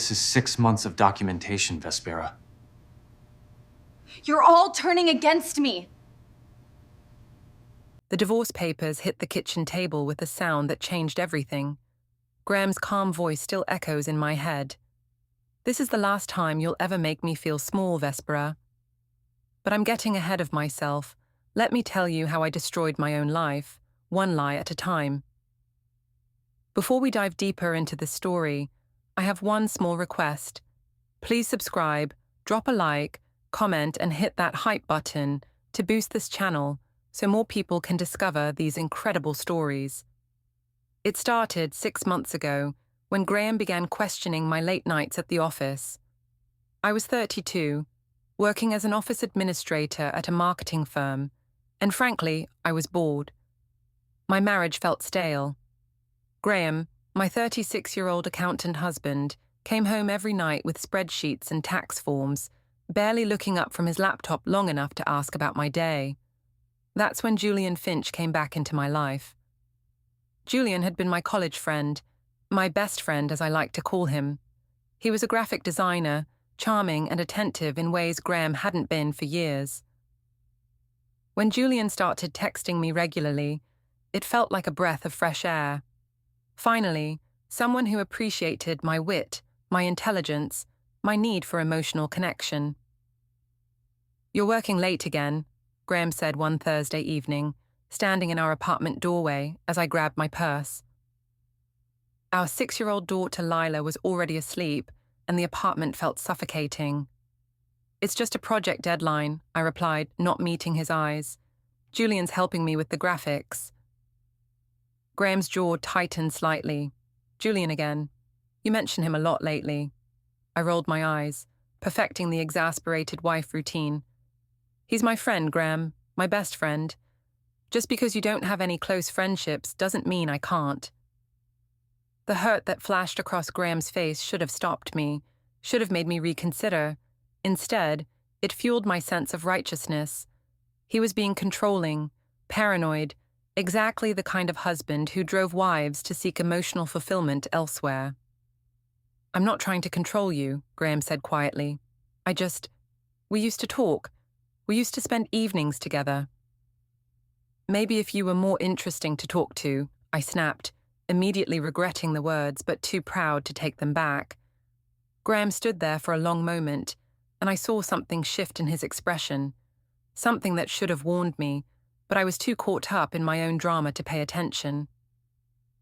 This is 6 months of documentation, Vespera. You're all turning against me. The divorce papers hit the kitchen table with a sound that changed everything. Graham's calm voice still echoes in my head. This is the last time you'll ever make me feel small, Vespera. But I'm getting ahead of myself. Let me tell you how I destroyed my own life, one lie at a time. Before we dive deeper into the story, I have one small request. Please subscribe, drop a like, comment, and hit that hype button to boost this channel so more people can discover these incredible stories. It started 6 months ago when Graham began questioning my late nights at the office. I was 32, working as an office administrator at a marketing firm, and frankly, I was bored. My marriage felt stale. Graham, my 36-year-old accountant husband, came home every night with spreadsheets and tax forms, barely looking up from his laptop long enough to ask about my day. That's when Julian Finch came back into my life. Julian had been my college friend, my best friend as I like to call him. He was a graphic designer, charming and attentive in ways Graham hadn't been for years. When Julian started texting me regularly, it felt like a breath of fresh air. Finally, someone who appreciated my wit, my intelligence, my need for emotional connection. "You're working late again," Graham said one Thursday evening, standing in our apartment doorway as I grabbed my purse. Our 6-year-old daughter Lila was already asleep, and the apartment felt suffocating. "It's just a project deadline," I replied, not meeting his eyes. "Julian's helping me with the graphics." Graham's jaw tightened slightly. "Julian again. You mention him a lot lately." I rolled my eyes, perfecting the exasperated wife routine. "He's my friend, Graham, my best friend. Just because you don't have any close friendships doesn't mean I can't." The hurt that flashed across Graham's face should have stopped me, should have made me reconsider. Instead, it fueled my sense of righteousness. He was being controlling, paranoid, exactly the kind of husband who drove wives to seek emotional fulfillment elsewhere. "I'm not trying to control you," Graham said quietly. We used to talk. We used to spend evenings together." "Maybe if you were more interesting to talk to," I snapped, immediately regretting the words but too proud to take them back. Graham stood there for a long moment, and I saw something shift in his expression, something that should have warned me, but I was too caught up in my own drama to pay attention.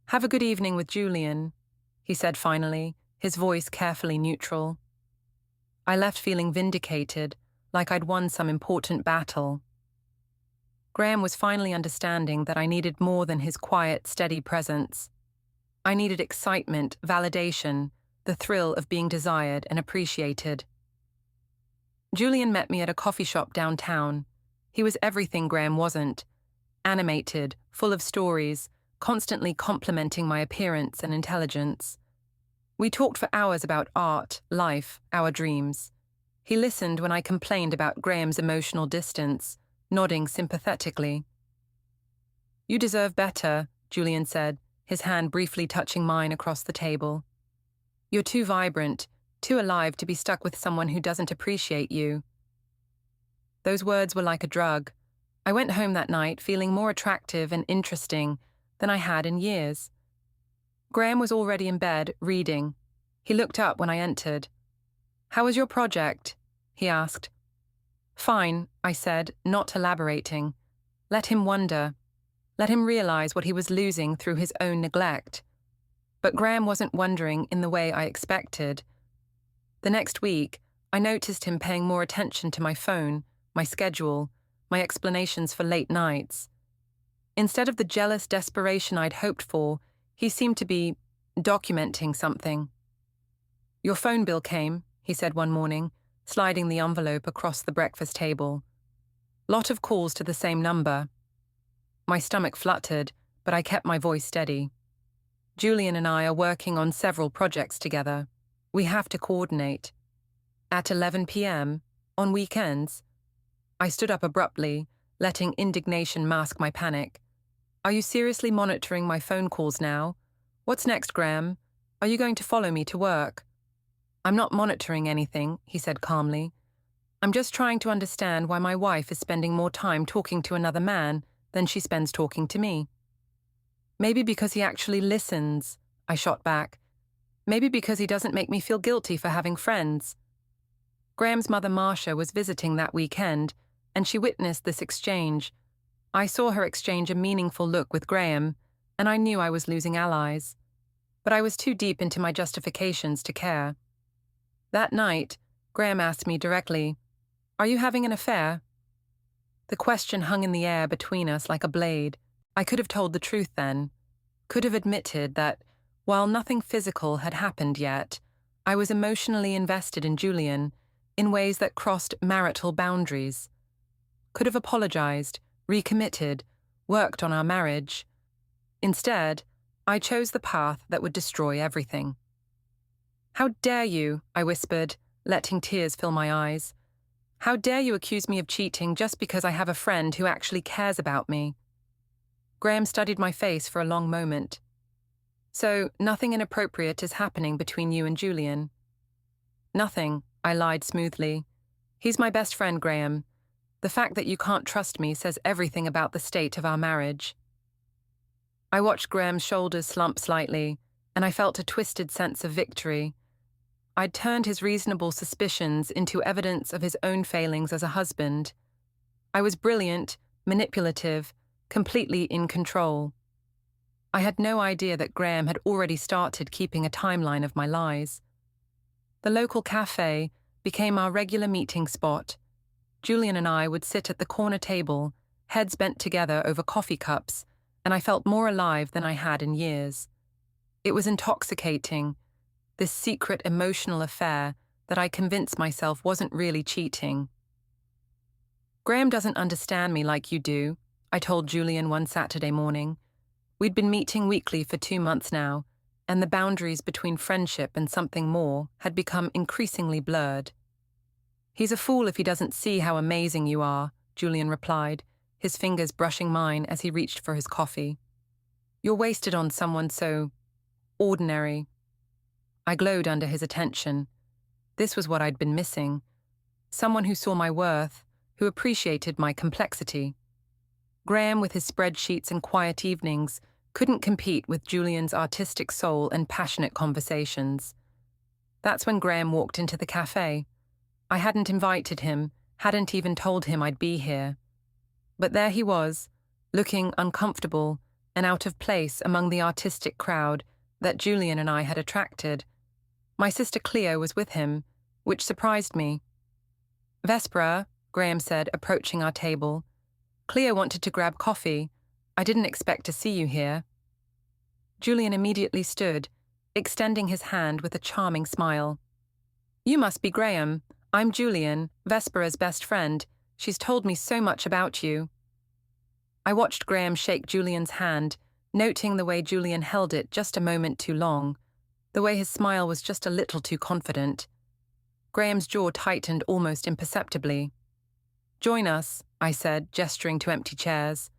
"Have a good evening with Julian," he said finally, his voice carefully neutral. I left feeling vindicated, like I'd won some important battle. Graham was finally understanding that I needed more than his quiet, steady presence. I needed excitement, validation, the thrill of being desired and appreciated. Julian met me at a coffee shop downtown. He was everything Graham wasn't. Animated, full of stories, constantly complimenting my appearance and intelligence. We talked for hours about art, life, our dreams. He listened when I complained about Graham's emotional distance, nodding sympathetically. "You deserve better," Julian said, his hand briefly touching mine across the table. "You're too vibrant, too alive to be stuck with someone who doesn't appreciate you." Those words were like a drug. I went home that night feeling more attractive and interesting than I had in years. Graham was already in bed, reading. He looked up when I entered. "How was your project?" he asked. "Fine," I said, not elaborating. Let him wonder. Let him realize what he was losing through his own neglect. But Graham wasn't wondering in the way I expected. The next week, I noticed him paying more attention to my phone, my schedule, my explanations for late nights. Instead of the jealous desperation I'd hoped for, he seemed to be documenting something. "Your phone bill came," he said one morning, sliding the envelope across the breakfast table. "Lot of calls to the same number." My stomach fluttered, but I kept my voice steady. "Julian and I are working on several projects together. We have to coordinate." "At 11 p.m., on weekends?" I stood up abruptly, letting indignation mask my panic. "Are you seriously monitoring my phone calls now? What's next, Graham? Are you going to follow me to work?" I'm not monitoring anything, he said calmly. I'm just trying to understand why my wife is spending more time talking to another man than she spends talking to me. Maybe because he actually listens, I shot back. Maybe because he doesn't make me feel guilty for having friends. Graham's mother Marcia was visiting that weekend, and she witnessed this exchange. I saw her exchange a meaningful look with Graham, and I knew I was losing allies. But I was too deep into my justifications to care. That night, Graham asked me directly, "Are you having an affair?" The question hung in the air between us like a blade. I could have told the truth then, could have admitted that, while nothing physical had happened yet, I was emotionally invested in Julian in ways that crossed marital boundaries. Could have apologized, recommitted, worked on our marriage. Instead, I chose the path that would destroy everything. "How dare you," I whispered, letting tears fill my eyes. "How dare you accuse me of cheating just because I have a friend who actually cares about me?" Graham studied my face for a long moment. "So, nothing inappropriate is happening between you and Julian?" "Nothing," I lied smoothly. "He's my best friend, Graham. The fact that you can't trust me says everything about the state of our marriage." I watched Graham's shoulders slump slightly, and I felt a twisted sense of victory. I'd turned his reasonable suspicions into evidence of his own failings as a husband. I was brilliant, manipulative, completely in control. I had no idea that Graham had already started keeping a timeline of my lies. The local cafe became our regular meeting spot. Julian and I would sit at the corner table, heads bent together over coffee cups, and I felt more alive than I had in years. It was intoxicating, this secret emotional affair that I convinced myself wasn't really cheating. "Graham doesn't understand me like you do," I told Julian one Saturday morning. We'd been meeting weekly for 2 months now, and the boundaries between friendship and something more had become increasingly blurred. "He's a fool if he doesn't see how amazing you are," Julian replied, his fingers brushing mine as he reached for his coffee. "You're wasted on someone so ordinary." I glowed under his attention. This was what I'd been missing. Someone who saw my worth, who appreciated my complexity. Graham, with his spreadsheets and quiet evenings, couldn't compete with Julian's artistic soul and passionate conversations. That's when Graham walked into the cafe. I hadn't invited him, hadn't even told him I'd be here. But there he was, looking uncomfortable and out of place among the artistic crowd that Julian and I had attracted. My sister Cleo was with him, which surprised me. "Vespera," Graham said, approaching our table. "Cleo wanted to grab coffee. I didn't expect to see you here." Julian immediately stood, extending his hand with a charming smile. "You must be Graham. I'm Julian, Vespera's best friend. She's told me so much about you." I watched Graham shake Julian's hand, noting the way Julian held it just a moment too long, the way his smile was just a little too confident. Graham's jaw tightened almost imperceptibly. "Join us," I said, gesturing to empty chairs.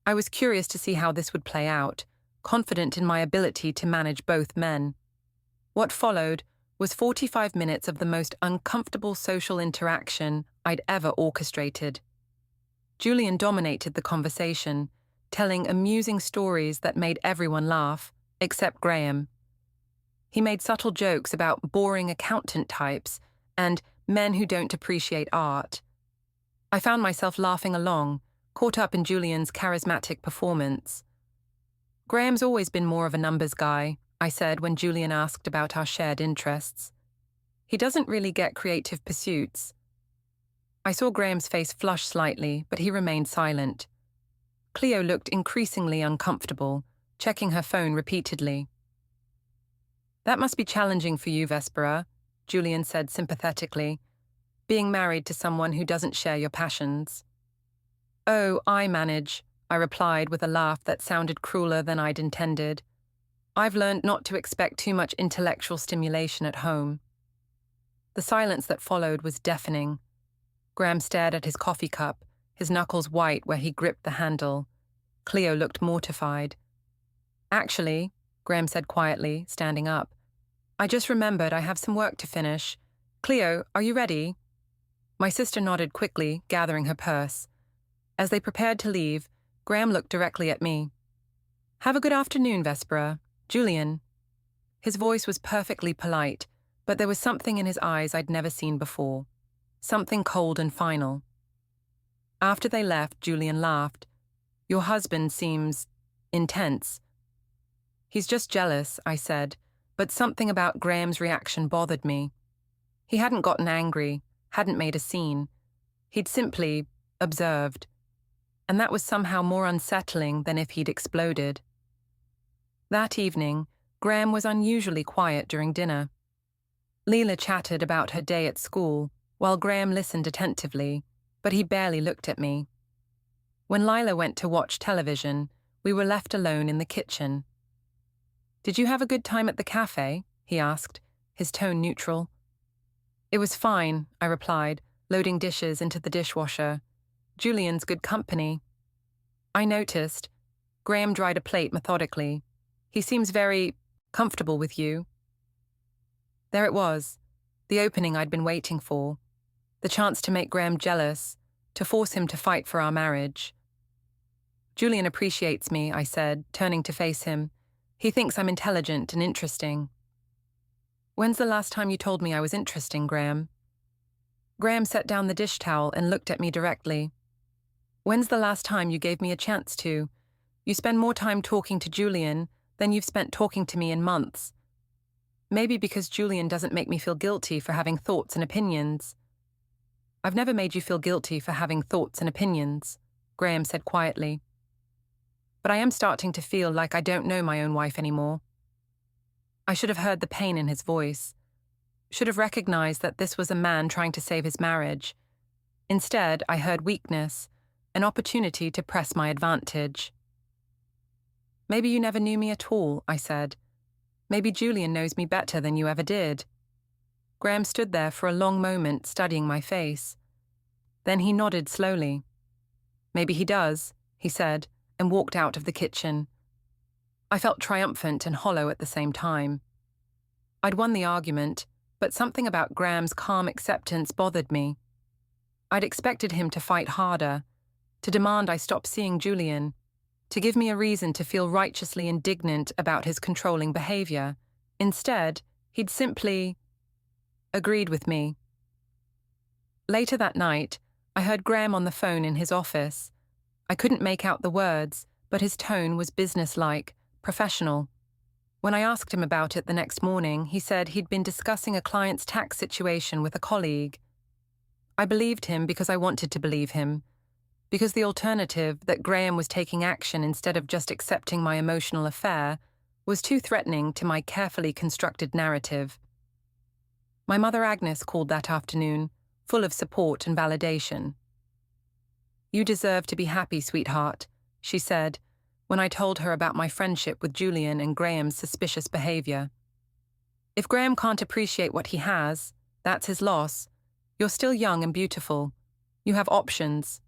I was curious to see how this would play out, confident in my ability to manage both men. What followed was 45 minutes of the most uncomfortable social interaction I'd ever orchestrated. Julian dominated the conversation, telling amusing stories that made everyone laugh, except Graham. He made subtle jokes about boring accountant types and men who don't appreciate art. I found myself laughing along, caught up in Julian's charismatic performance. "Graham's always been more of a numbers guy," I said when Julian asked about our shared interests. "He doesn't really get creative pursuits." I saw Graham's face flush slightly, but he remained silent. Cleo looked increasingly uncomfortable, checking her phone repeatedly. "That must be challenging for you, Vespera," Julian said sympathetically, "being married to someone who doesn't share your passions." "Oh, I manage," I replied with a laugh that sounded crueler than I'd intended. "I've learned not to expect too much intellectual stimulation at home." The silence that followed was deafening. Graham stared at his coffee cup, his knuckles white where he gripped the handle. Cleo looked mortified. "Actually," Graham said quietly, standing up, I just remembered I have some work to finish. Cleo, are you ready? My sister nodded quickly, gathering her purse. As they prepared to leave, Graham looked directly at me. Have a good afternoon, Vespera. Julian. His voice was perfectly polite, but there was something in his eyes I'd never seen before. Something cold and final. After they left, Julian laughed. Your husband seems intense. He's just jealous, I said, but something about Graham's reaction bothered me. He hadn't gotten angry, hadn't made a scene. He'd simply observed. And that was somehow more unsettling than if he'd exploded. That evening, Graham was unusually quiet during dinner. Lila chatted about her day at school, while Graham listened attentively, but he barely looked at me. When Lila went to watch television, we were left alone in the kitchen. Did you have a good time at the cafe? He asked, his tone neutral. It was fine, I replied, loading dishes into the dishwasher. Julian's good company. I noticed. Graham dried a plate methodically. He seems very comfortable with you. There it was, the opening I'd been waiting for. The chance to make Graham jealous, to force him to fight for our marriage. Julian appreciates me, I said, turning to face him. He thinks I'm intelligent and interesting. When's the last time you told me I was interesting, Graham? Graham set down the dish towel and looked at me directly. When's the last time you gave me a chance to? You spend more time talking to Julian than you've spent talking to me in months. Maybe because Julian doesn't make me feel guilty for having thoughts and opinions. I've never made you feel guilty for having thoughts and opinions, Graham said quietly. But I am starting to feel like I don't know my own wife anymore. I should have heard the pain in his voice. Should have recognized that this was a man trying to save his marriage. Instead, I heard weakness, an opportunity to press my advantage. Maybe you never knew me at all, I said. Maybe Julian knows me better than you ever did. Graham stood there for a long moment, studying my face. Then he nodded slowly. Maybe he does, he said, and walked out of the kitchen. I felt triumphant and hollow at the same time. I'd won the argument, but something about Graham's calm acceptance bothered me. I'd expected him to fight harder, to demand I stop seeing Julian, to give me a reason to feel righteously indignant about his controlling behavior. Instead, he'd simply agreed with me. Later that night, I heard Graham on the phone in his office. I couldn't make out the words, but his tone was businesslike, professional. When I asked him about it the next morning, he said he'd been discussing a client's tax situation with a colleague. I believed him because I wanted to believe him, because the alternative, that Graham was taking action instead of just accepting my emotional affair, was too threatening to my carefully constructed narrative. My mother Agnes called that afternoon, full of support and validation. You deserve to be happy, sweetheart, she said, when I told her about my friendship with Julian and Graham's suspicious behavior. If Graham can't appreciate what he has, that's his loss. You're still young and beautiful. You have options.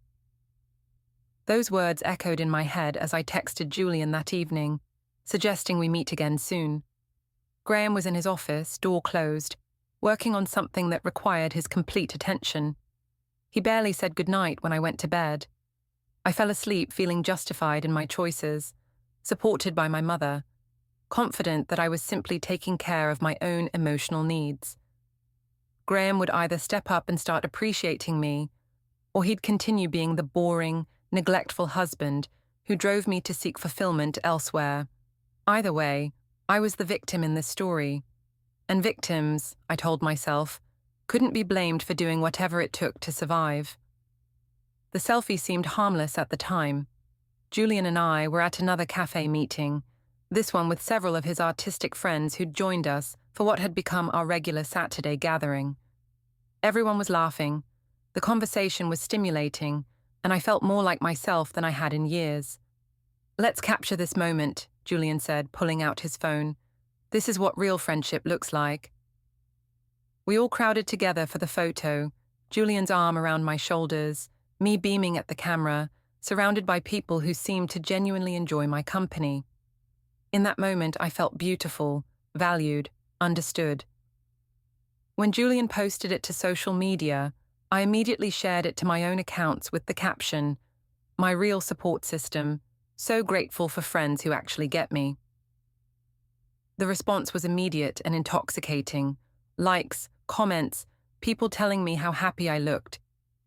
Those words echoed in my head as I texted Julian that evening, suggesting we meet again soon. Graham was in his office, door closed, working on something that required his complete attention. He barely said goodnight when I went to bed. I fell asleep feeling justified in my choices, supported by my mother, confident that I was simply taking care of my own emotional needs. Graham would either step up and start appreciating me, or he'd continue being the boring, neglectful husband who drove me to seek fulfillment elsewhere. Either way, I was the victim in this story, and victims, I told myself, couldn't be blamed for doing whatever it took to survive. The selfie seemed harmless at the time. Julian and I were at another cafe meeting, this one with several of his artistic friends who'd joined us for what had become our regular Saturday gathering. Everyone was laughing, the conversation was stimulating, and I felt more like myself than I had in years. Let's capture this moment, Julian said, pulling out his phone. This is what real friendship looks like. We all crowded together for the photo, Julian's arm around my shoulders, me beaming at the camera, surrounded by people who seemed to genuinely enjoy my company. In that moment, I felt beautiful, valued. Understood. When Julian posted it to social media, I immediately shared it to my own accounts with the caption, "My real support system, so grateful for friends who actually get me." The response was immediate and intoxicating. Likes, comments, people telling me how happy I looked,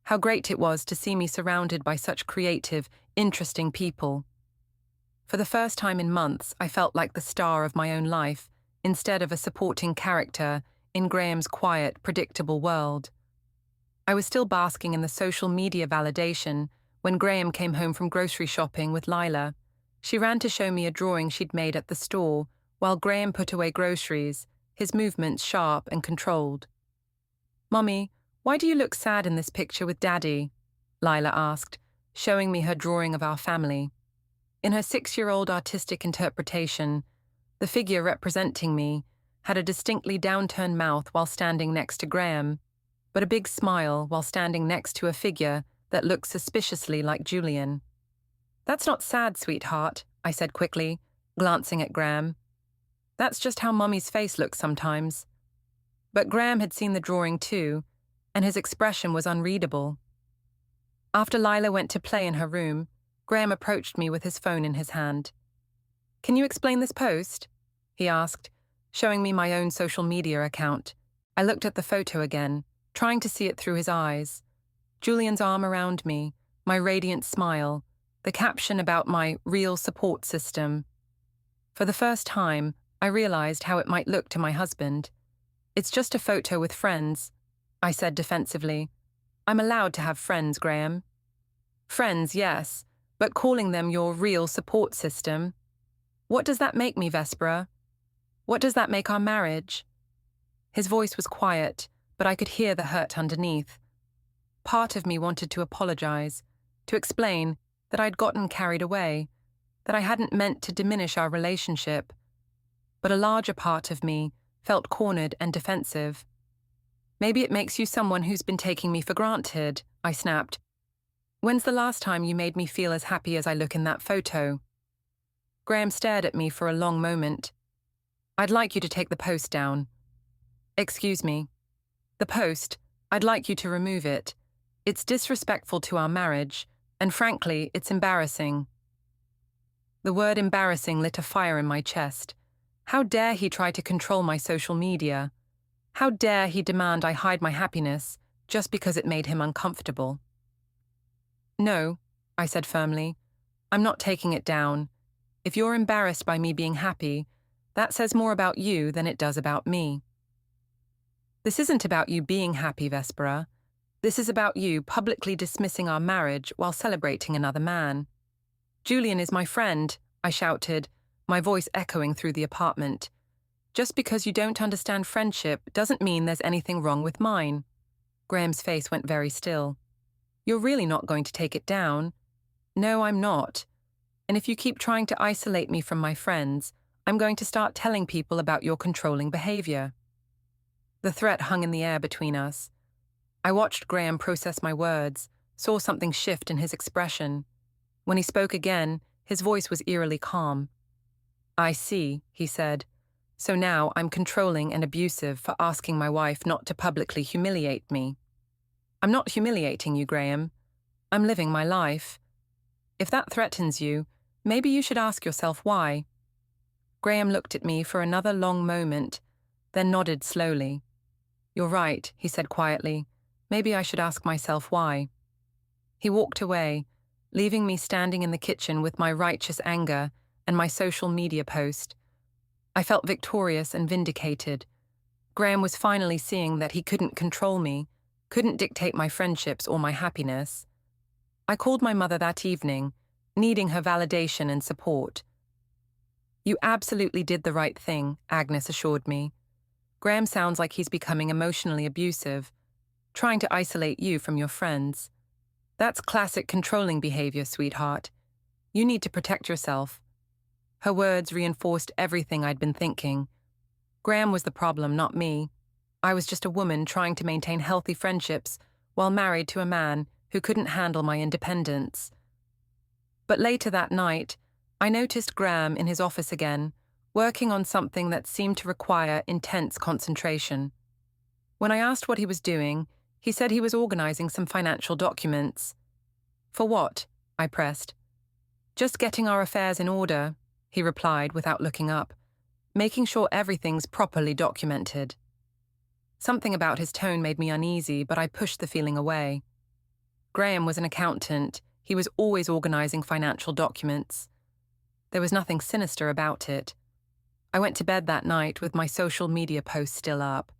how great it was to see me surrounded by such creative, interesting people. For the first time in months, I felt like the star of my own life, instead of a supporting character in Graham's quiet, predictable world. I was still basking in the social media validation when Graham came home from grocery shopping with Lila. She ran to show me a drawing she'd made at the store, while Graham put away groceries, his movements sharp and controlled. "Mummy, why do you look sad in this picture with Daddy?" Lila asked, showing me her drawing of our family. In her 6-year-old artistic interpretation, the figure representing me had a distinctly downturned mouth while standing next to Graham, but a big smile while standing next to a figure that looked suspiciously like Julian. "That's not sad, sweetheart," I said quickly, glancing at Graham. "That's just how Mummy's face looks sometimes." But Graham had seen the drawing too, and his expression was unreadable. After Lila went to play in her room, Graham approached me with his phone in his hand. "Can you explain this post?" he asked, showing me my own social media account. I looked at the photo again, trying to see it through his eyes. Julian's arm around me, my radiant smile, the caption about my real support system. For the first time, I realized how it might look to my husband. "It's just a photo with friends," I said defensively. "I'm allowed to have friends, Graham." "Friends, yes, but calling them your real support system? What does that make me, Vespera? What does that make our marriage?" His voice was quiet, but I could hear the hurt underneath. Part of me wanted to apologize, to explain that I'd gotten carried away, that I hadn't meant to diminish our relationship. But a larger part of me felt cornered and defensive. "Maybe it makes you someone who's been taking me for granted," I snapped. "When's the last time you made me feel as happy as I look in that photo?" Graham stared at me for a long moment. "I'd like you to take the post down." "Excuse me." "The post, I'd like you to remove it. It's disrespectful to our marriage, and frankly, it's embarrassing." The word embarrassing lit a fire in my chest. How dare he try to control my social media? How dare he demand I hide my happiness just because it made him uncomfortable? "No," I said firmly. "I'm not taking it down. If you're embarrassed by me being happy, that says more about you than it does about me." "This isn't about you being happy, Vespera. This is about you publicly dismissing our marriage while celebrating another man." "Julian is my friend," I shouted, my voice echoing through the apartment. "Just because you don't understand friendship doesn't mean there's anything wrong with mine." Graham's face went very still. "You're really not going to take it down?" "No, I'm not. And if you keep trying to isolate me from my friends, I'm going to start telling people about your controlling behavior." The threat hung in the air between us. I watched Graham process my words, saw something shift in his expression. When he spoke again, his voice was eerily calm. "I see," he said. "So now I'm controlling and abusive for asking my wife not to publicly humiliate me." "I'm not humiliating you, Graham. I'm living my life. If that threatens you, maybe you should ask yourself why." Graham looked at me for another long moment, then nodded slowly. "You're right," he said quietly. "Maybe I should ask myself why." He walked away, leaving me standing in the kitchen with my righteous anger and my social media post. I felt victorious and vindicated. Graham was finally seeing that he couldn't control me, couldn't dictate my friendships or my happiness. I called my mother that evening, needing her validation and support. "You absolutely did the right thing," Agnes assured me. "Graham sounds like he's becoming emotionally abusive, trying to isolate you from your friends. That's classic controlling behavior, sweetheart. You need to protect yourself." Her words reinforced everything I'd been thinking. Graham was the problem, not me. I was just a woman trying to maintain healthy friendships while married to a man who couldn't handle my independence. But later that night, I noticed Graham in his office again, working on something that seemed to require intense concentration. When I asked what he was doing, he said he was organizing some financial documents. For what? I pressed. Just getting our affairs in order, he replied without looking up, making sure everything's properly documented. Something about his tone made me uneasy, but I pushed the feeling away. Graham was an accountant. He was always organizing financial documents. There was nothing sinister about it. I went to bed that night with my social media posts still up,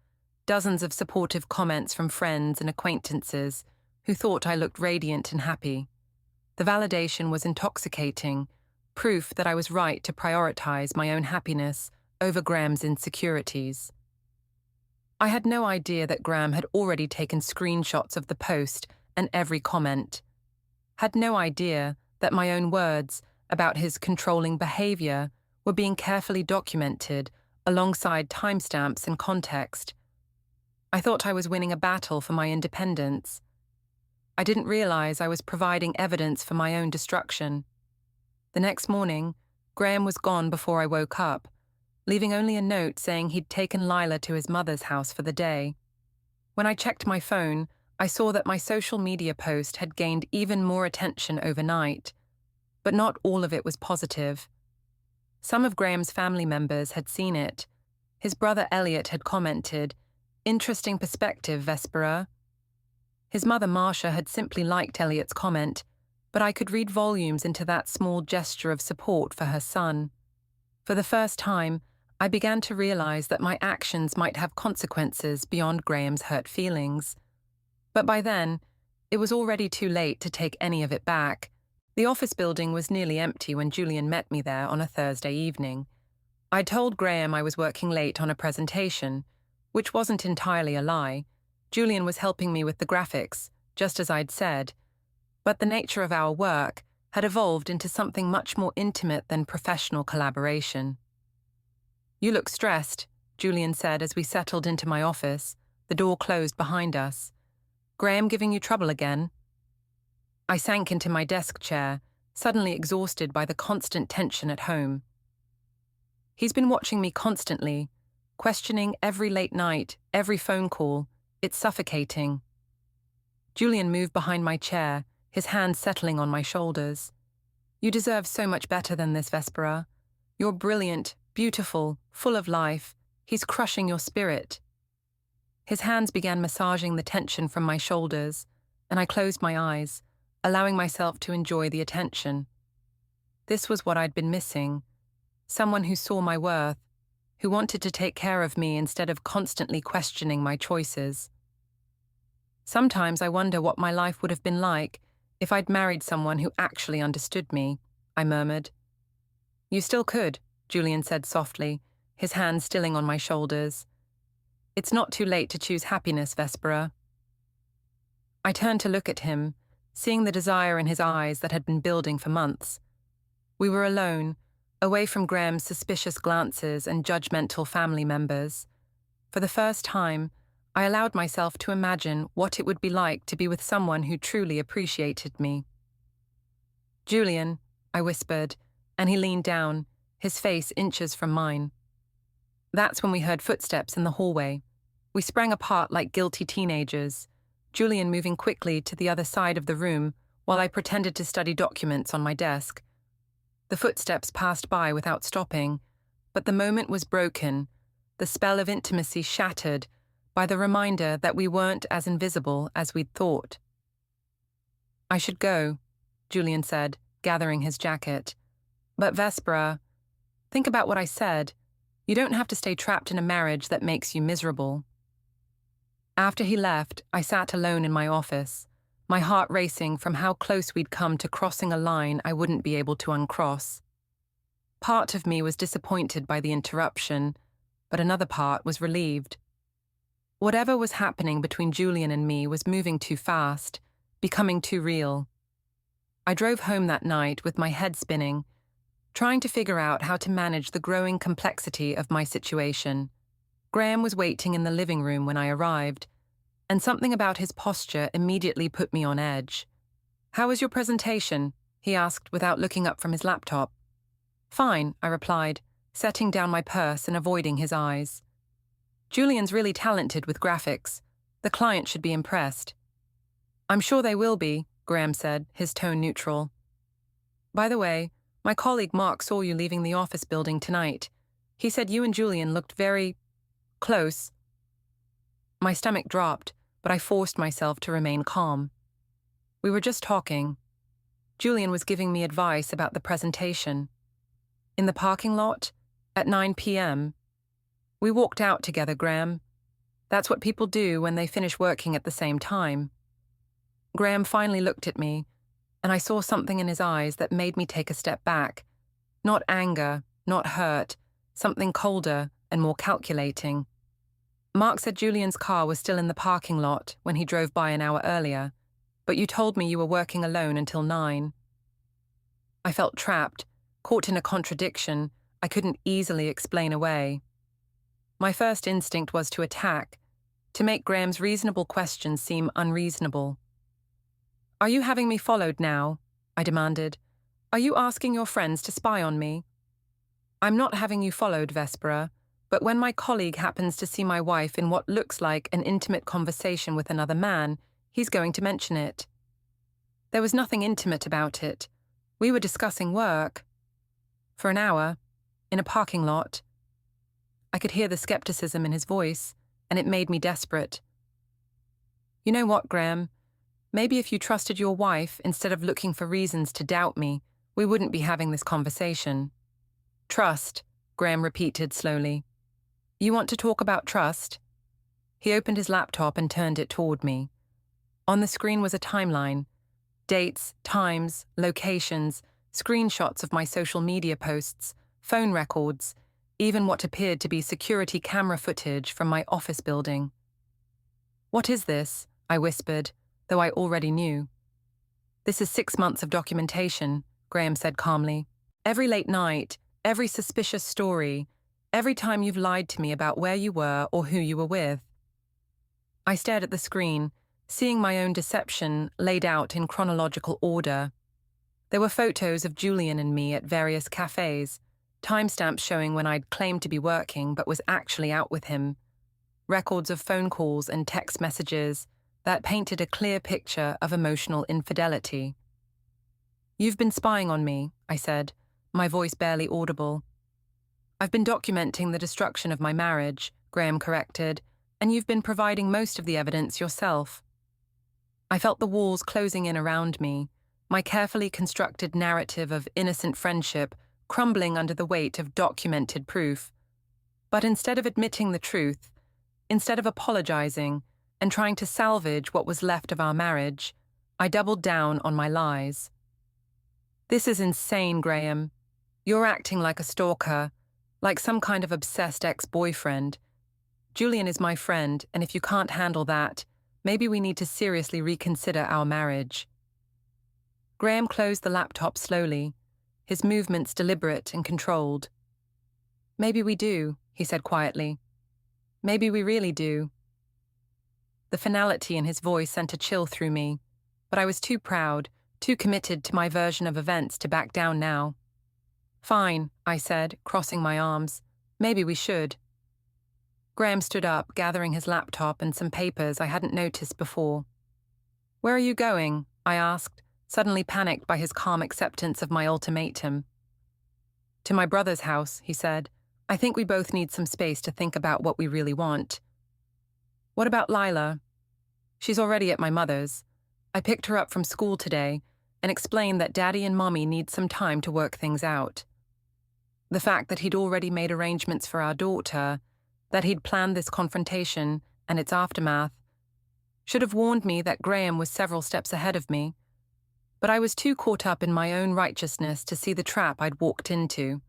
dozens of supportive comments from friends and acquaintances who thought I looked radiant and happy. The validation was intoxicating, proof that I was right to prioritize my own happiness over Graham's insecurities. I had no idea that Graham had already taken screenshots of the post and every comment. Had no idea that my own words about his controlling behavior were being carefully documented alongside timestamps and context. I thought I was winning a battle for my independence. I didn't realize I was providing evidence for my own destruction. The next morning, Graham was gone before I woke up, leaving only a note saying he'd taken Lila to his mother's house for the day. When I checked my phone, I saw that my social media post had gained even more attention overnight, but not all of it was positive. Some of Graham's family members had seen it. His brother Elliot had commented, "Interesting perspective, Vespera." His mother Marcia had simply liked Elliot's comment, but I could read volumes into that small gesture of support for her son. For the first time, I began to realize that my actions might have consequences beyond Graham's hurt feelings. But by then, it was already too late to take any of it back. The office building was nearly empty when Julian met me there on a Thursday evening. I'd told Graham I was working late on a presentation, which wasn't entirely a lie. Julian was helping me with the graphics, just as I'd said. But the nature of our work had evolved into something much more intimate than professional collaboration. "You look stressed," Julian said as we settled into my office, the door closed behind us. "Graham giving you trouble again?" I sank into my desk chair, suddenly exhausted by the constant tension at home. "He's been watching me constantly, questioning every late night, every phone call. It's suffocating." Julian moved behind my chair, his hands settling on my shoulders. "You deserve so much better than this, Vespera. You're brilliant, beautiful, full of life. He's crushing your spirit." His hands began massaging the tension from my shoulders, and I closed my eyes, allowing myself to enjoy the attention. This was what I'd been missing. Someone who saw my worth, who wanted to take care of me instead of constantly questioning my choices. Sometimes I wonder what my life would have been like if I'd married someone who actually understood me, I murmured. "You still could," Julian said softly, his hands stilling on my shoulders. "It's not too late to choose happiness, Vespera." I turned to look at him, seeing the desire in his eyes that had been building for months. We were alone, away from Graham's suspicious glances and judgmental family members. For the first time, I allowed myself to imagine what it would be like to be with someone who truly appreciated me. "Julian," I whispered, and he leaned down, his face inches from mine. That's when we heard footsteps in the hallway. We sprang apart like guilty teenagers, Julian moving quickly to the other side of the room while I pretended to study documents on my desk. The footsteps passed by without stopping, but the moment was broken, the spell of intimacy shattered by the reminder that we weren't as invisible as we'd thought. "I should go," Julian said, gathering his jacket. "But Vespera, think about what I said. You don't have to stay trapped in a marriage that makes you miserable." After he left, I sat alone in my office, my heart racing from how close we'd come to crossing a line I wouldn't be able to uncross. Part of me was disappointed by the interruption, but another part was relieved. Whatever was happening between Julian and me was moving too fast, becoming too real. I drove home that night with my head spinning, trying to figure out how to manage the growing complexity of my situation. Graham was waiting in the living room when I arrived, and something about his posture immediately put me on edge. "How was your presentation?" he asked without looking up from his laptop. "Fine," I replied, setting down my purse and avoiding his eyes. Julian's really talented with graphics. The client should be impressed. I'm sure they will be, Graham said, his tone neutral. By the way, my colleague Mark saw you leaving the office building tonight. He said you and Julian looked very close. My stomach dropped, but I forced myself to remain calm. We were just talking. Julian was giving me advice about the presentation. In the parking lot, at 9 p.m. We walked out together, Graham. That's what people do when they finish working at the same time. Graham finally looked at me, and I saw something in his eyes that made me take a step back. Not anger, not hurt, something colder and more calculating. Mark said Julian's car was still in the parking lot when he drove by an hour earlier, but you told me you were working alone until 9. I felt trapped, caught in a contradiction I couldn't easily explain away. My first instinct was to attack, to make Graham's reasonable questions seem unreasonable. Are you having me followed now? I demanded. Are you asking your friends to spy on me? I'm not having you followed, Vespera, but when my colleague happens to see my wife in what looks like an intimate conversation with another man, he's going to mention it. There was nothing intimate about it. We were discussing work. For an hour, in a parking lot. I could hear the skepticism in his voice, and it made me desperate. You know what, Graham? Maybe if you trusted your wife instead of looking for reasons to doubt me, we wouldn't be having this conversation. Trust, Graham repeated slowly. You want to talk about trust? He opened his laptop and turned it toward me. On the screen was a timeline. Dates, times, locations, screenshots of my social media posts, phone records, even what appeared to be security camera footage from my office building. What is this? I whispered, though I already knew. This is 6 months of documentation, Graham said calmly. Every late night, every suspicious story, every time you've lied to me about where you were or who you were with. I stared at the screen, seeing my own deception laid out in chronological order. There were photos of Julian and me at various cafes, timestamps showing when I'd claimed to be working but was actually out with him, records of phone calls and text messages that painted a clear picture of emotional infidelity. You've been spying on me, I said, my voice barely audible. I've been documenting the destruction of my marriage, Graham corrected, and you've been providing most of the evidence yourself. I felt the walls closing in around me, my carefully constructed narrative of innocent friendship crumbling under the weight of documented proof. But instead of admitting the truth, instead of apologizing and trying to salvage what was left of our marriage, I doubled down on my lies. This is insane, Graham. You're acting like a stalker, like some kind of obsessed ex-boyfriend. Julian is my friend, and if you can't handle that, maybe we need to seriously reconsider our marriage. Graham closed the laptop slowly, his movements deliberate and controlled. Maybe we do, he said quietly. Maybe we really do. The finality in his voice sent a chill through me, but I was too proud, too committed to my version of events to back down now. Fine, I said, crossing my arms. Maybe we should. Graham stood up, gathering his laptop and some papers I hadn't noticed before. Where are you going? I asked, suddenly panicked by his calm acceptance of my ultimatum. To my brother's house, he said. I think we both need some space to think about what we really want. What about Lila? She's already at my mother's. I picked her up from school today and explained that Daddy and Mommy need some time to work things out. The fact that he'd already made arrangements for our daughter, that he'd planned this confrontation and its aftermath, should have warned me that Graham was several steps ahead of me. But I was too caught up in my own righteousness to see the trap I'd walked into.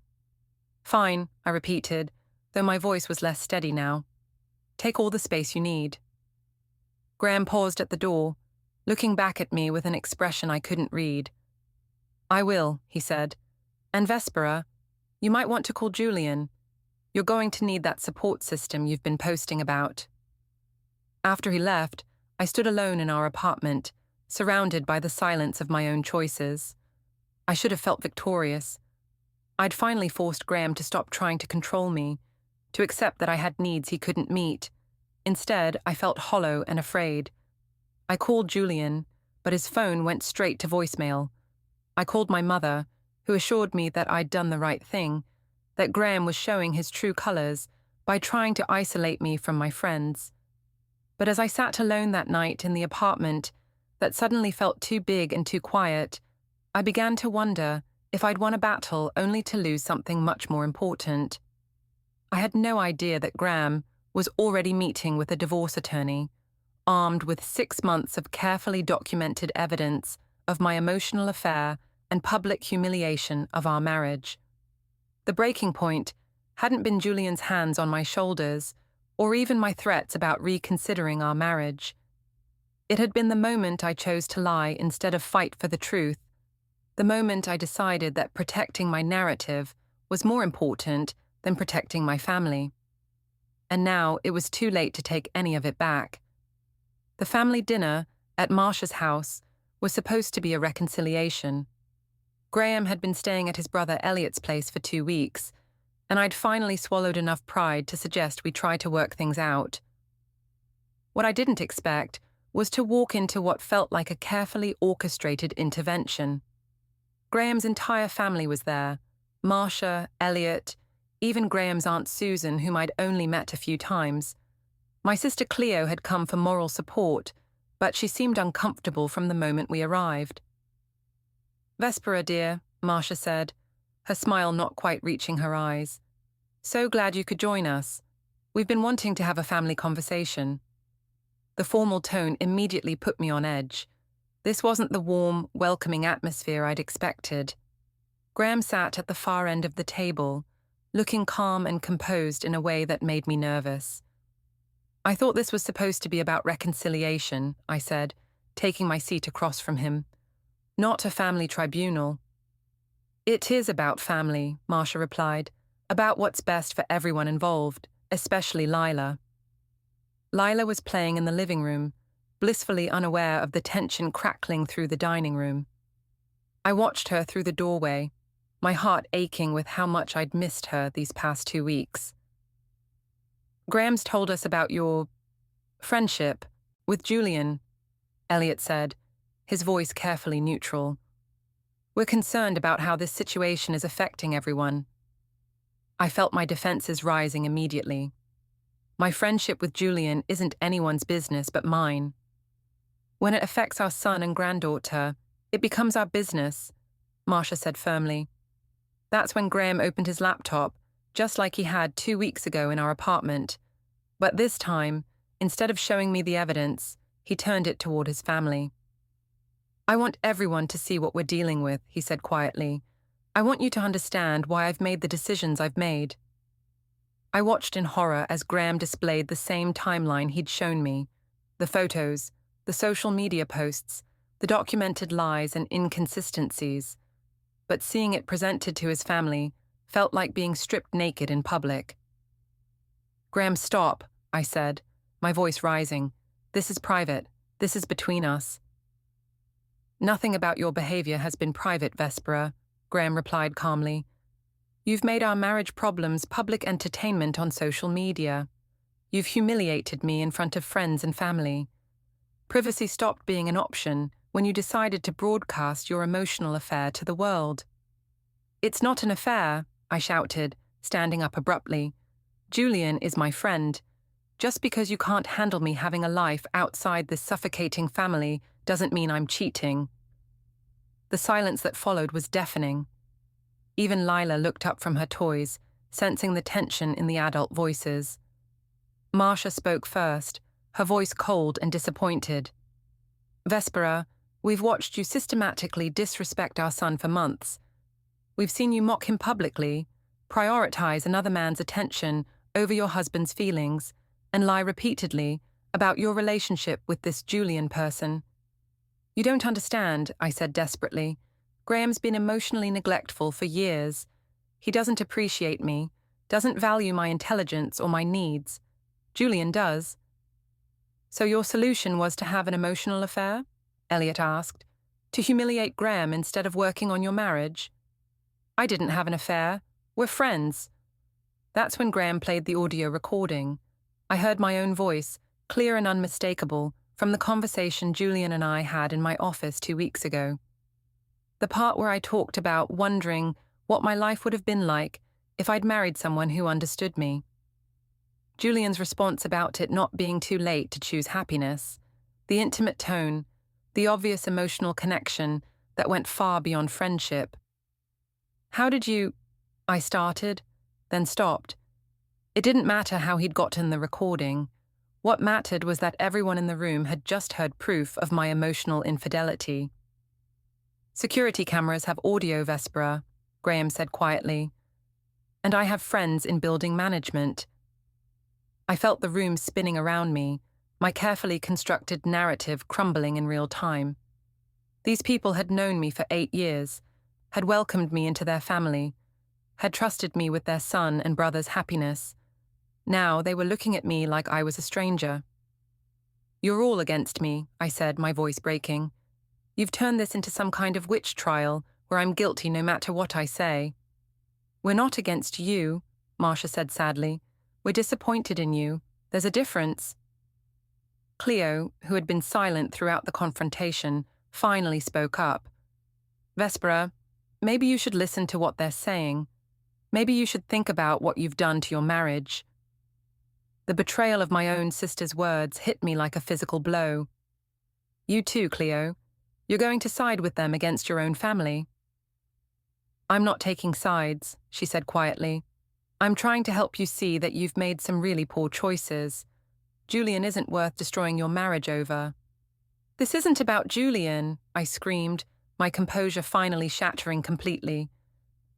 Fine, I repeated, though my voice was less steady now. Take all the space you need. Graham paused at the door, looking back at me with an expression I couldn't read. I will, he said. And Vespera, you might want to call Julian. You're going to need that support system you've been posting about. After he left, I stood alone in our apartment, surrounded by the silence of my own choices. I should have felt victorious. I'd finally forced Graham to stop trying to control me, to accept that I had needs he couldn't meet. Instead, I felt hollow and afraid. I called Julian, but his phone went straight to voicemail. I called my mother, who assured me that I'd done the right thing, that Graham was showing his true colors by trying to isolate me from my friends. But as I sat alone that night in the apartment that suddenly felt too big and too quiet, I began to wonder if I'd won a battle only to lose something much more important. I had no idea that Graham was already meeting with a divorce attorney, armed with 6 months of carefully documented evidence of my emotional affair and public humiliation of our marriage. The breaking point hadn't been Julian's hands on my shoulders, or even my threats about reconsidering our marriage. It had been the moment I chose to lie instead of fight for the truth, the moment I decided that protecting my narrative was more important than protecting my family. And now it was too late to take any of it back. The family dinner at Marcia's house was supposed to be a reconciliation. Graham had been staying at his brother Elliot's place for 2 weeks, and I'd finally swallowed enough pride to suggest we try to work things out. What I didn't expect was to walk into what felt like a carefully orchestrated intervention. Graham's entire family was there: Marcia, Elliot, even Graham's Aunt Susan, whom I'd only met a few times. My sister Cleo had come for moral support, but she seemed uncomfortable from the moment we arrived. "Vespera, dear," Marcia said, her smile not quite reaching her eyes. "So glad you could join us. We've been wanting to have a family conversation." The formal tone immediately put me on edge. This wasn't the warm, welcoming atmosphere I'd expected. Graham sat at the far end of the table, looking calm and composed in a way that made me nervous. "I thought this was supposed to be about reconciliation," I said, taking my seat across from him. "Not a family tribunal." "It is about family," Marcia replied, "about what's best for everyone involved, especially Lila." Lila was playing in the living room, blissfully unaware of the tension crackling through the dining room. I watched her through the doorway, my heart aching with how much I'd missed her these past 2 weeks. "Graham's told us about your friendship with Julian," Elliot said, his voice carefully neutral. "We're concerned about how this situation is affecting everyone." I felt my defenses rising immediately. My friendship with Julian isn't anyone's business but mine. When it affects our son and granddaughter, it becomes our business, Marcia said firmly. That's when Graham opened his laptop, just like he had 2 weeks ago in our apartment. But this time, instead of showing me the evidence, he turned it toward his family. "I want everyone to see what we're dealing with," he said quietly. "I want you to understand why I've made the decisions I've made." I watched in horror as Graham displayed the same timeline he'd shown me: the photos, the social media posts, the documented lies and inconsistencies. But seeing it presented to his family felt like being stripped naked in public. "Graham, stop," I said, my voice rising. "This is private. This is between us." "Nothing about your behavior has been private, Vespera," Graham replied calmly. "You've made our marriage problems public entertainment on social media. You've humiliated me in front of friends and family. Privacy stopped being an option when you decided to broadcast your emotional affair to the world." "It's not an affair," I shouted, standing up abruptly. "Julian is my friend. Just because you can't handle me having a life outside this suffocating family doesn't mean I'm cheating." The silence that followed was deafening. Even Lila looked up from her toys, sensing the tension in the adult voices. Marcia spoke first, her voice cold and disappointed. "Vespera, we've watched you systematically disrespect our son for months. We've seen you mock him publicly, prioritize another man's attention over your husband's feelings, and lie repeatedly about your relationship with this Julian person." "You don't understand," I said desperately. "Graham's been emotionally neglectful for years. He doesn't appreciate me, doesn't value my intelligence or my needs. Julian does." "So your solution was to have an emotional affair?" Elliot asked. "To humiliate Graham instead of working on your marriage?" I didn't have an affair. We're friends. That's when Graham played the audio recording. I heard my own voice, clear and unmistakable, from the conversation Julian and I had in my office 2 weeks ago. The part where I talked about wondering what my life would have been like if I'd married someone who understood me. Julian's response about it not being too late to choose happiness, the intimate tone, the obvious emotional connection that went far beyond friendship. How did you... I started, then stopped. It didn't matter how he'd gotten the recording. What mattered was that everyone in the room had just heard proof of my emotional infidelity. Security cameras have audio, Vespera, Graham said quietly. And I have friends in building management. I felt the room spinning around me, my carefully constructed narrative crumbling in real time. These people had known me for 8 years, had welcomed me into their family, had trusted me with their son and brother's happiness. Now they were looking at me like I was a stranger. "You're all against me," I said, my voice breaking. "You've turned this into some kind of witch trial where I'm guilty no matter what I say." "We're not against you," Marcia said sadly. "We're disappointed in you. There's a difference." Cleo, who had been silent throughout the confrontation, finally spoke up. "Vespera, maybe you should listen to what they're saying. Maybe you should think about what you've done to your marriage." The betrayal of my own sister's words hit me like a physical blow. "You too, Cleo. You're going to side with them against your own family." "I'm not taking sides," she said quietly. "I'm trying to help you see that you've made some really poor choices. Julian isn't worth destroying your marriage over." "This isn't about Julian," I screamed, my composure finally shattering completely.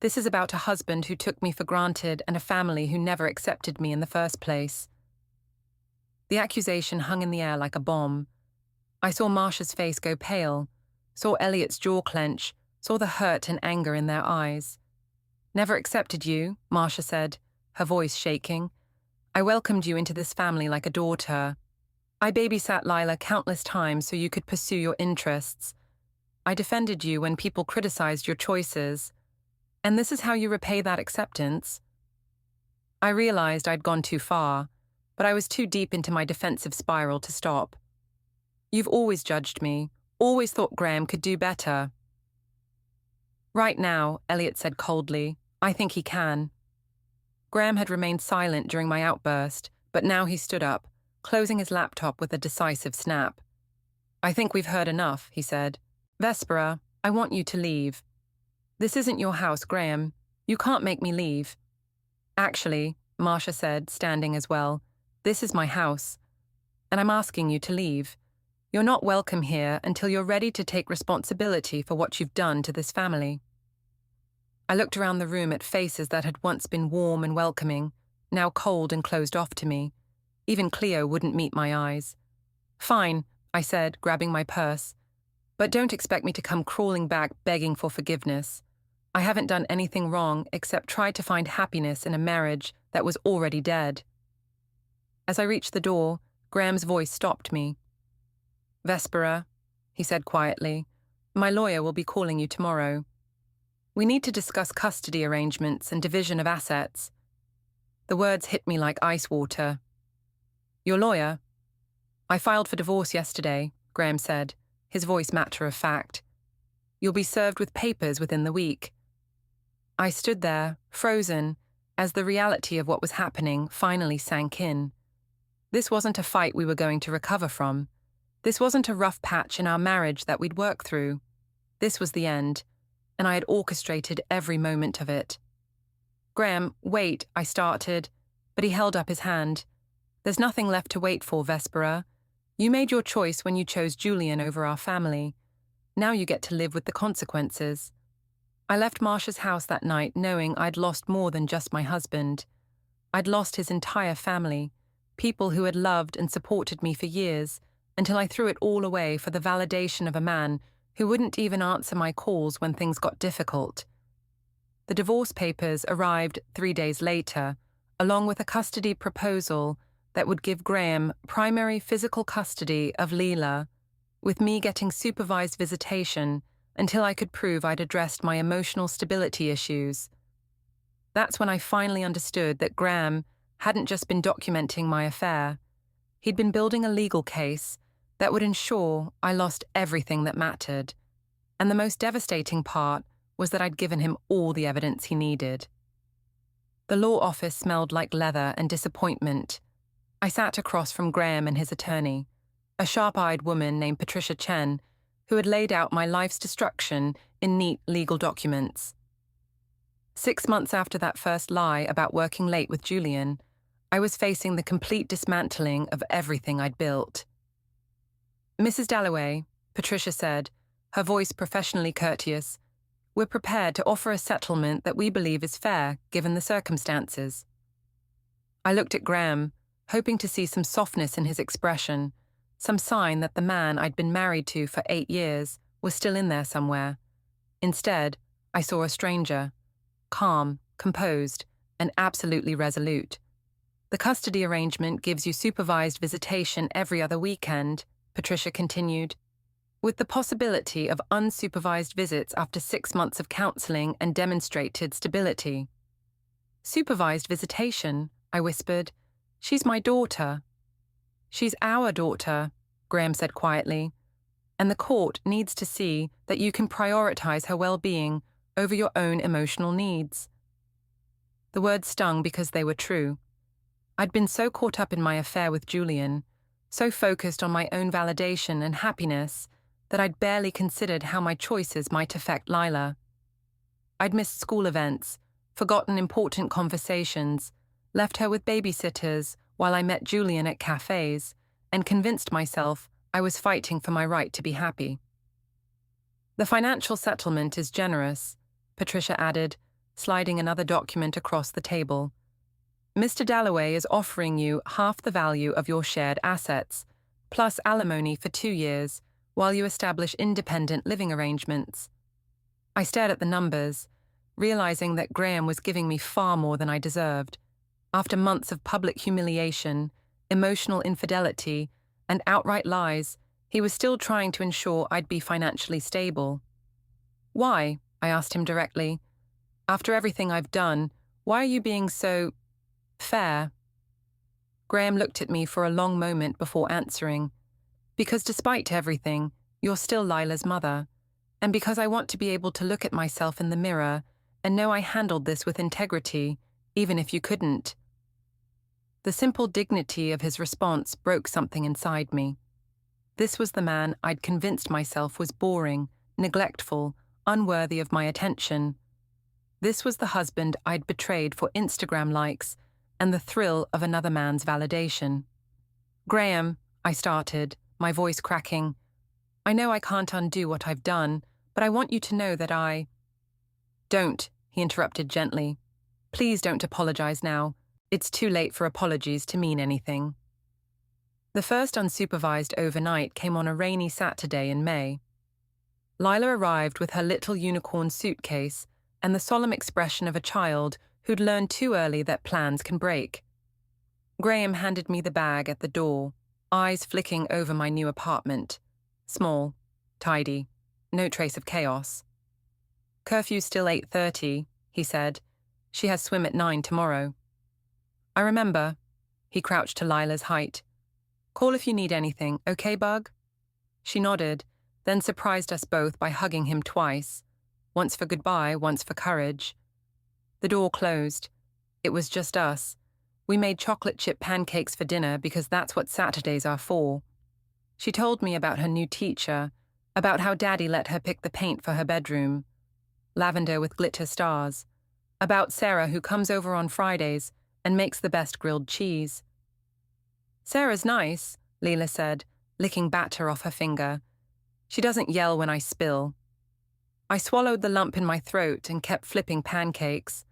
"This is about a husband who took me for granted and a family who never accepted me in the first place." The accusation hung in the air like a bomb. I saw Marcia's face go pale, saw Elliot's jaw clench, saw the hurt and anger in their eyes. "Never accepted you," Marcia said, her voice shaking. "I welcomed you into this family like a daughter. I babysat Lila countless times so you could pursue your interests. I defended you when people criticized your choices. And this is how you repay that acceptance?" I realized I'd gone too far, but I was too deep into my defensive spiral to stop. "You've always judged me, always thought Graham could do better." "Right now," Elliot said coldly, "I think he can." Graham had remained silent during my outburst, but now he stood up, closing his laptop with a decisive snap. "I think we've heard enough," he said. "Vespera, I want you to leave." "This isn't your house, Graham. You can't make me leave." "Actually," Marcia said, standing as well, "this is my house, and I'm asking you to leave. You're not welcome here until you're ready to take responsibility for what you've done to this family." I looked around the room at faces that had once been warm and welcoming, now cold and closed off to me. Even Cleo wouldn't meet my eyes. "Fine," I said, grabbing my purse. "But don't expect me to come crawling back begging for forgiveness. I haven't done anything wrong except try to find happiness in a marriage that was already dead." As I reached the door, Graham's voice stopped me. "Vespera," he said quietly, "my lawyer will be calling you tomorrow. We need to discuss custody arrangements and division of assets." The words hit me like ice water. "Your lawyer?" "I filed for divorce yesterday," Graham said, his voice matter of fact. "You'll be served with papers within the week." I stood there, frozen, as the reality of what was happening finally sank in. This wasn't a fight we were going to recover from. This wasn't a rough patch in our marriage that we'd work through. This was the end, and I had orchestrated every moment of it. "Graham, wait," I started, but he held up his hand. "There's nothing left to wait for, Vespera. You made your choice when you chose Julian over our family. Now you get to live with the consequences." I left Marcia's house that night knowing I'd lost more than just my husband. I'd lost his entire family, people who had loved and supported me for years, until I threw it all away for the validation of a man who wouldn't even answer my calls when things got difficult. The divorce papers arrived 3 days later, along with a custody proposal that would give Graham primary physical custody of Lila, with me getting supervised visitation until I could prove I'd addressed my emotional stability issues. That's when I finally understood that Graham hadn't just been documenting my affair. He'd been building a legal case that would ensure I lost everything that mattered. And the most devastating part was that I'd given him all the evidence he needed. The law office smelled like leather and disappointment. I sat across from Graham and his attorney, a sharp-eyed woman named Patricia Chen, who had laid out my life's destruction in neat legal documents. 6 months after that first lie about working late with Julian, I was facing the complete dismantling of everything I'd built. "Mrs. Dalloway," Patricia said, her voice professionally courteous, "we're prepared to offer a settlement that we believe is fair, given the circumstances." I looked at Graham, hoping to see some softness in his expression, some sign that the man I'd been married to for 8 years was still in there somewhere. Instead, I saw a stranger, calm, composed, and absolutely resolute. "The custody arrangement gives you supervised visitation every other weekend," Patricia continued, "with the possibility of unsupervised visits after 6 months of counseling and demonstrated stability." "Supervised visitation," I whispered. "She's my daughter." "She's our daughter," Graham said quietly, "and the court needs to see that you can prioritize her well-being over your own emotional needs." The words stung because they were true. I'd been so caught up in my affair with Julian, so focused on my own validation and happiness, that I'd barely considered how my choices might affect Lila. I'd missed school events, forgotten important conversations, left her with babysitters while I met Julian at cafes, and convinced myself I was fighting for my right to be happy. "The financial settlement is generous," Patricia added, sliding another document across the table. "Mr. Dalloway is offering you half the value of your shared assets, plus alimony for 2 years, while you establish independent living arrangements." I stared at the numbers, realizing that Graham was giving me far more than I deserved. After months of public humiliation, emotional infidelity, and outright lies, he was still trying to ensure I'd be financially stable. "Why?" I asked him directly. "After everything I've done, why are you being so fair?" Graham looked at me for a long moment before answering. "Because despite everything, you're still Lila's mother, and because I want to be able to look at myself in the mirror and know I handled this with integrity, even if you couldn't." The simple dignity of his response broke something inside me. This was the man I'd convinced myself was boring, neglectful, unworthy of my attention. This was the husband I'd betrayed for Instagram likes and the thrill of another man's validation. "Graham," I started, my voice cracking, "I know I can't undo what I've done, but I want you to know that I—" "Don't," he interrupted gently. "Please don't apologize now. It's too late for apologies to mean anything." The first unsupervised overnight came on a rainy Saturday in May. Lila arrived with her little unicorn suitcase and the solemn expression of a child who'd learned too early that plans can break. Graham handed me the bag at the door, eyes flicking over my new apartment. Small, tidy, no trace of chaos. "Curfew's still 8:30, he said. "She has swim at 9 tomorrow." "I remember." He crouched to Lila's height. "Call if you need anything, okay, Bug?" She nodded, then surprised us both by hugging him twice, once for goodbye, once for courage. The door closed. It was just us. We made chocolate chip pancakes for dinner because that's what Saturdays are for. She told me about her new teacher, about how Daddy let her pick the paint for her bedroom. Lavender with glitter stars. About Sarah who comes over on Fridays and makes the best grilled cheese. "Sarah's nice," Lila said, licking batter off her finger. "She doesn't yell when I spill." I swallowed the lump in my throat and kept flipping pancakes.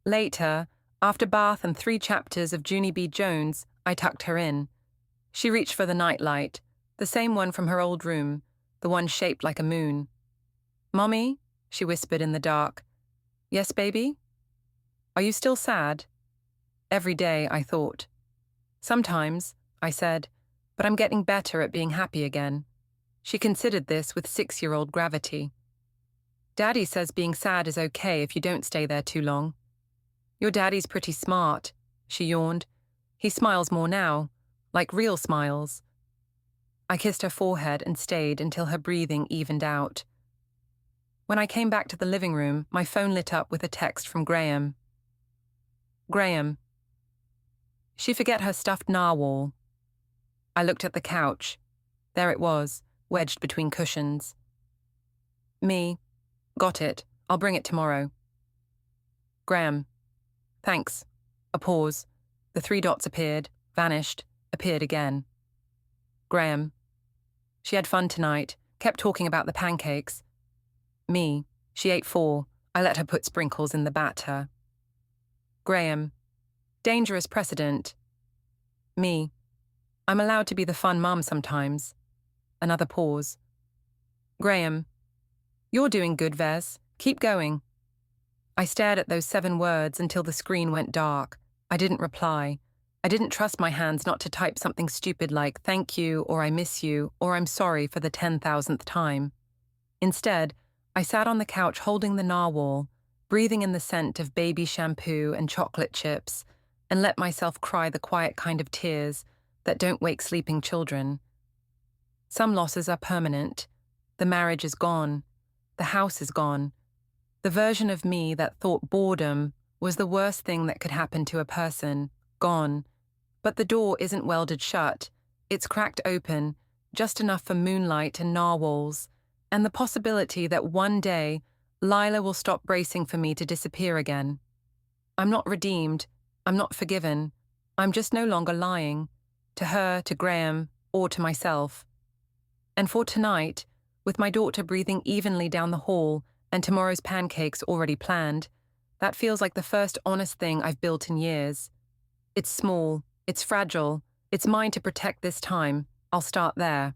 Later, after bath and 3 chapters of Junie B. Jones, I tucked her in. She reached for the nightlight, the same one from her old room, the one shaped like a moon. "Mommy?" she whispered in the dark. "Yes, baby?" "Are you still sad?" Every day, I thought. "Sometimes," I said, "but I'm getting better at being happy again." She considered this with 6-year-old gravity. Daddy says being sad is okay if you don't stay there too long. Your daddy's pretty smart, she yawned. He smiles more now, like real smiles. I kissed her forehead and stayed until her breathing evened out. When I came back to the living room, my phone lit up with a text from Graham. Graham. She forget her stuffed narwhal. I looked at the couch. There it was, wedged between cushions. Me. Got it. I'll bring it tomorrow. Graham. Thanks. A pause. The 3 dots appeared, vanished, appeared again. Graham. She had fun tonight, kept talking about the pancakes. Me. She ate 4. I let her put sprinkles in the batter. Graham. Dangerous precedent. Me. I'm allowed to be the fun mum sometimes. Another pause. Graham. You're doing good, Vez. Keep going. I stared at those 7 words until the screen went dark. I didn't reply. I didn't trust my hands not to type something stupid like thank you or I miss you or I'm sorry for the 10,000th time. Instead, I sat on the couch holding the narwhal, breathing in the scent of baby shampoo and chocolate chips, and let myself cry the quiet kind of tears that don't wake sleeping children. Some losses are permanent. The marriage is gone. The house is gone. The version of me that thought boredom was the worst thing that could happen to a person, gone. But the door isn't welded shut. It's cracked open, just enough for moonlight and narwhals, and the possibility that one day Lila will stop bracing for me to disappear again. I'm not redeemed. I'm not forgiven. I'm just no longer lying. To her, to Graham, or to myself. And for tonight, with my daughter breathing evenly down the hall and tomorrow's pancakes already planned, that feels like the first honest thing I've built in years. It's small, it's fragile, it's mine to protect this time. I'll start there.